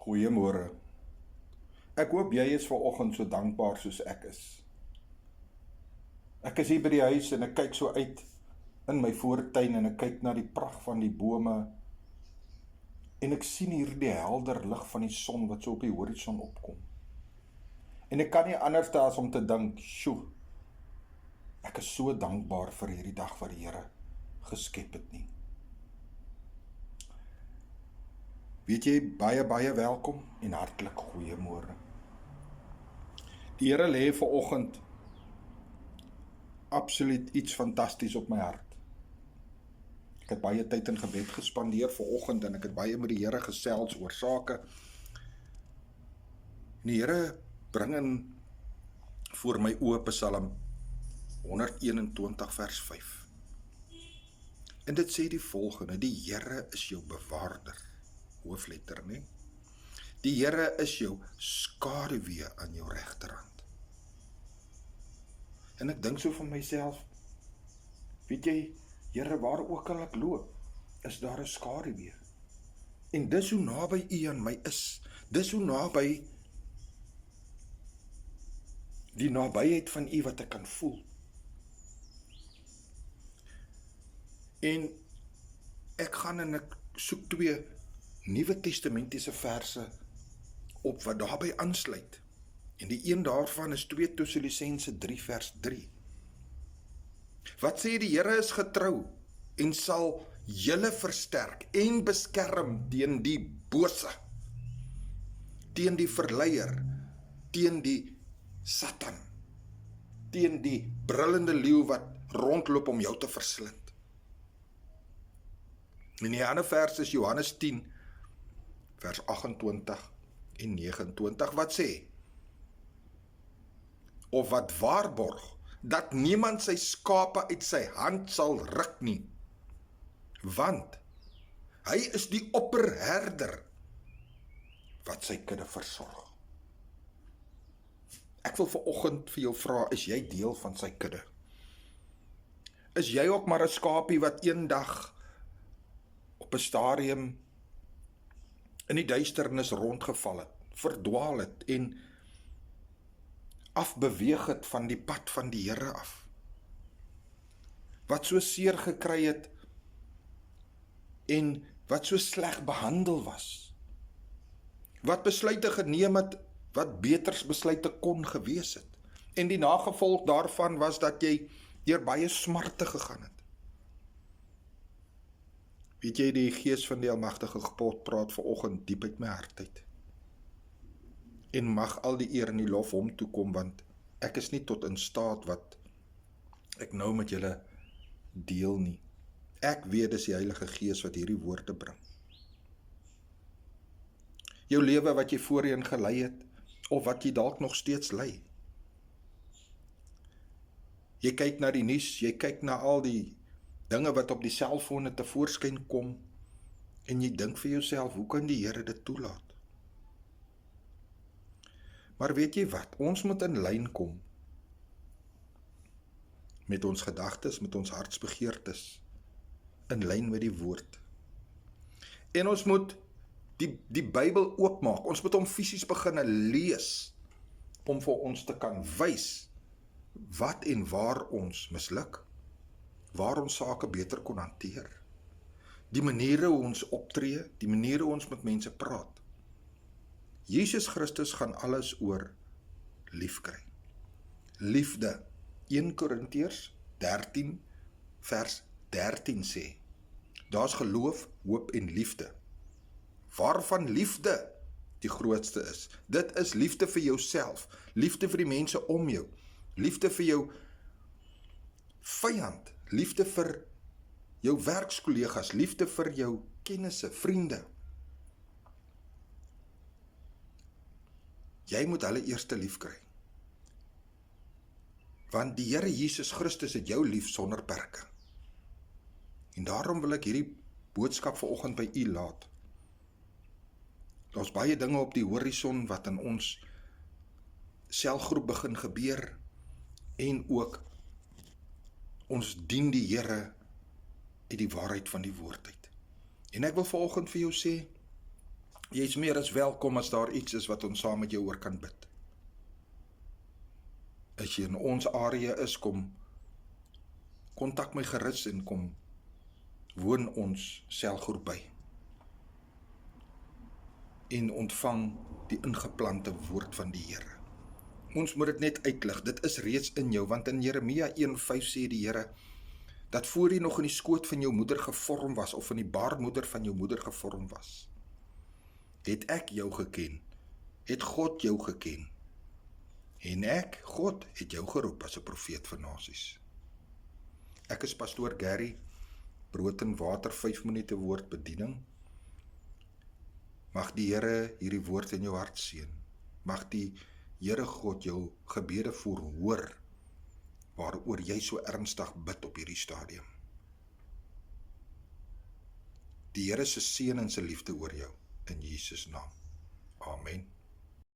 Goeiemôre. Ek hoop jy is vanoggend so dankbaar soos ek is. Ek is hier by die huis en ek kyk so uit in my voortuin en ek kyk na die pragt van die bome en ek sien hier die helder lig van die son wat so op die horison opkom. En ek kan nie anders as om te dink, "Sjoe, ek is so dankbaar vir hierdie dag wat die Here geskep het nie." Weet jy, baie welkom en hartlik goeiemôre. Die Here lê vanoggend absoluut iets fantasties op my hart. Ek het baie tyd in gebed gespandeer vanoggend en ek het baie met die Here gesels oor sake. En die Here bring in voor my oë Psalm 121 vers 5. En dit sê die volgende: die Here is jou bewaarder, hoofletter, nee. Die Here is jou skaduwee aan jou regterhand. En ek dink so van myself, weet jy, Here, waar ook al ek loop, is daar 'n skaduwee. En dis hoe naby U aan my is. Dis hoe naby die nabyheid van U wat ek kan voel. En ek gaan en ek soek 2 Nuwe Testamentiese verse op wat daarbey aansluit. En die een daarvan is 2 Tessalonisense 3 vers 3. Wat sê die Here is getrou en sal julle versterk en beskerm teen die bose, teen die verleier, teen die Satan, teen die brullende leeu wat rondloop om jou te verslind. En die ander vers is Johannes 10 vers 28 en 29 wat sê: of wat waarborg dat niemand sy skape uit sy hand sal ruk nie, want hy is die opperherder wat sy kudde versorg. Ek wil vanoggend vir jou vra, is jy deel van sy kudde? Is jy ook maar 'n skapie wat eendag op 'n stadium in die duisternis rondgeval het, verdwaal het en afbeweeg het van die pad van die Here af? Wat so seer gekry het en wat so sleg behandel was? Wat besluite geneem het wat beters besluite kon gewees het? En die nagevolg daarvan was dat jy deur baie smarte gegaan het. Weet jy, die Gees van die Almagtige God praat vanoggend diep uit my hart uit. En mag al die eer en die lof hom toekom, want ek is nie tot in staat wat ek nou met julle deel nie. Ek weet dis die Heilige Gees wat hierdie woorde bring. Jou lewe wat jy voorheen gelei het, of wat jy dalk nog steeds lei. Jy kyk na die nuus, jy kyk na al die dinge wat op die selfone tevoorskyn kom, en jy dink vir jouself, hoe kan die Here dit toelaat? Maar weet jy wat, ons moet in lyn kom met ons gedagtes, met ons hartsbegeertes, in lyn met die woord. En ons moet die Bybel oopmaak, ons moet hom fisies begin lees, om vir ons te kan wys, wat en waar ons misluk, waar ons sake beter kon hanteer, die maniere hoe ons optree, die maniere hoe ons met mense praat. Jesus Christus gaan alles oor lief kry. Liefde. 1 Korintiërs 13 vers 13 sê, daar's geloof, hoop en liefde. Waarvan liefde die grootste is. Dit is liefde vir jouself, liefde vir die mense om jou, liefde vir jou vyand, liefde vir jou werkskollegas, liefde vir jou kennisse, vriende. Jy moet hulle eerste lief kry. Want die Here Jesus Christus het jou lief sonder perke. En daarom wil ek hierdie boodskap vanoggend by u laat. Daar's baie dinge op die horison wat in ons selgroep begin gebeur, en ook ons dien die Here uit die waarheid van die woord uit. En ek wil vanoggend vir jou sê, Jy is meer as welkom as daar iets is wat ons saam met jou oor kan bid. As jy in ons area is, kom kontak my gerus en kom woon ons selgroep by. En ontvang die ingeplante woord van die Here. Ons moet dit net uitlig, dit is reeds in jou, want in Jeremia 1:5 sê die Here, dat voor jy nog in die skoot van jou moeder gevorm was, of in die baarmoeder van jou moeder gevorm was, het ek jou geken, het God jou geken, en ek, God, het jou geroep as 'n profeet vir nasies. Ek is pastoor Gary, brood en water, 5 minute woordbediening. Mag die Here hierdie woord in jou hart seën. Mag die Here God jou gebede verhoor, waaroor jy so ernstig bid op hierdie stadium. Die Here se seën en sy liefde oor jou, in Jesus naam. Amen.